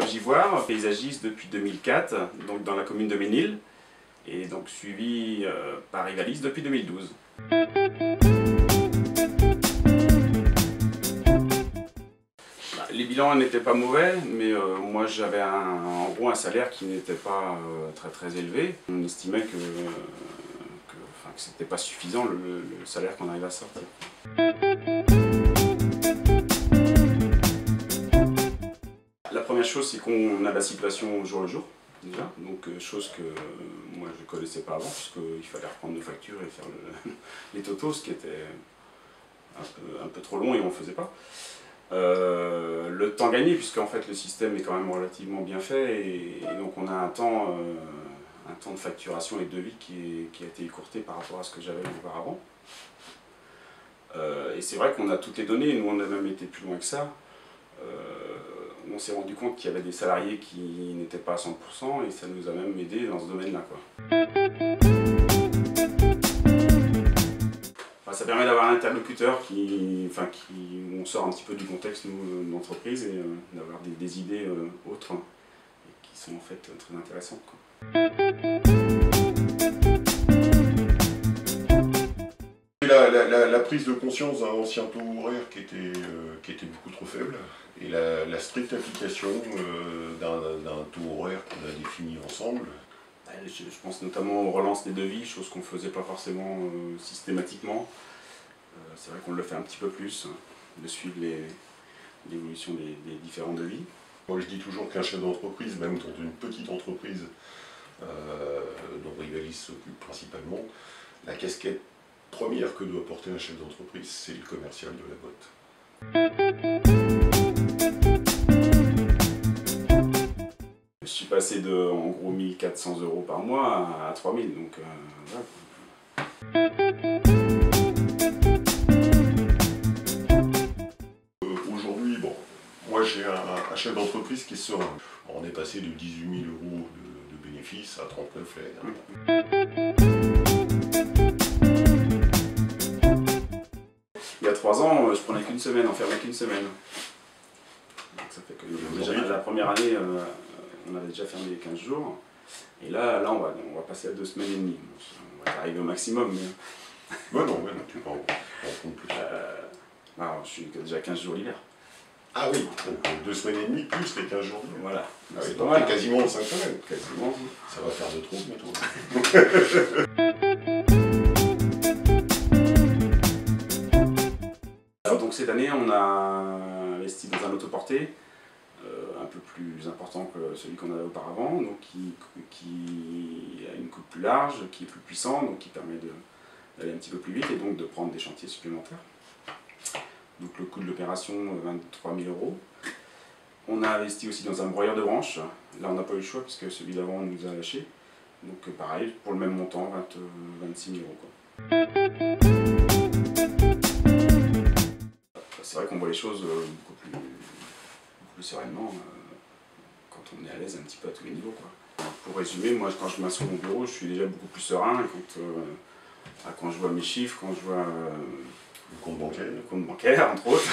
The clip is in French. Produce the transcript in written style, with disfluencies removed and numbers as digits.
Givoire, paysagiste depuis 2004, donc dans la commune de Ménil, et donc suivi par Rivalis depuis 2012. Les bilans n'étaient pas mauvais, mais moi j'avais en gros un salaire qui n'était pas très élevé. On estimait que c'était pas suffisant le salaire qu'on arrivait à sortir. La première chose, c'est qu'on a la situation au jour le jour, déjà, donc chose que moi je ne connaissais pas avant, puisqu'il fallait reprendre nos factures et faire les totaux, ce qui était un peu trop long et on ne le faisait pas. Le temps gagné, puisqu'en fait le système est quand même relativement bien fait, et donc on a un temps de facturation et de devis qui a été écourté par rapport à ce que j'avais auparavant. Et c'est vrai qu'on a toutes les données, nous on a même été plus loin que ça. On s'est rendu compte qu'il y avait des salariés qui n'étaient pas à 100% et ça nous a même aidé dans ce domaine-là, quoi. Enfin, ça permet d'avoir un interlocuteur où on sort un petit peu du contexte de l'entreprise et d'avoir des idées autres et qui sont en fait très intéressantes, quoi. La prise de conscience d'un ancien taux horaire qui était beaucoup trop faible et la stricte application d'un taux horaire qu'on a défini ensemble. Je pense notamment aux relances des devis, chose qu'on ne faisait pas forcément systématiquement. C'est vrai qu'on le fait un petit peu plus, de suivre l'évolution des différents devis. Moi je dis toujours qu'un chef d'entreprise, même dans une petite entreprise dont Rivalis s'occupe principalement, la casquette première que doit porter un chef d'entreprise, c'est le commercial de la boîte. Je suis passé de en gros 1 400 € par mois à 3 000, donc voilà. Aujourd'hui, bon, moi j'ai un chef d'entreprise qui est serein. On est passé de 18 000 € de bénéfices à 39 l'année dernière. Il y a 3 ans, je prenais qu'une semaine, on fermait qu'une semaine. Donc ça fait que déjà la première année, on avait déjà fermé 15 jours. Et là on va passer à 2 semaines et demie. On va arriver au maximum. Mais... non, tu peux en compte plus. Alors, je suis déjà 15 jours l'hiver. Ah oui, donc 2 semaines et demie plus les 15 jours. Voilà. Ah oui, donc quasiment 5 semaines. Quasiment. Ça va faire de trop bientôt. Donc cette année, on a investi dans un autoporté un peu plus important que celui qu'on avait auparavant, donc qui a une coupe plus large, qui est plus puissant, donc qui permet d'aller un petit peu plus vite et donc de prendre des chantiers supplémentaires. Donc le coût de l'opération, 23 000 €. On a investi aussi dans un broyeur de branches. Là, on n'a pas eu le choix puisque celui d'avant nous a lâché. Donc pareil, pour le même montant, 26 000 €, quoi. C'est vrai qu'on voit les choses beaucoup plus sereinement quand on est à l'aise un petit peu à tous les niveaux, quoi. Alors, pour résumer, moi quand je m'assois au bureau, je suis déjà beaucoup plus serein et quand je vois mes chiffres, quand je vois le compte bancaire, entre autres.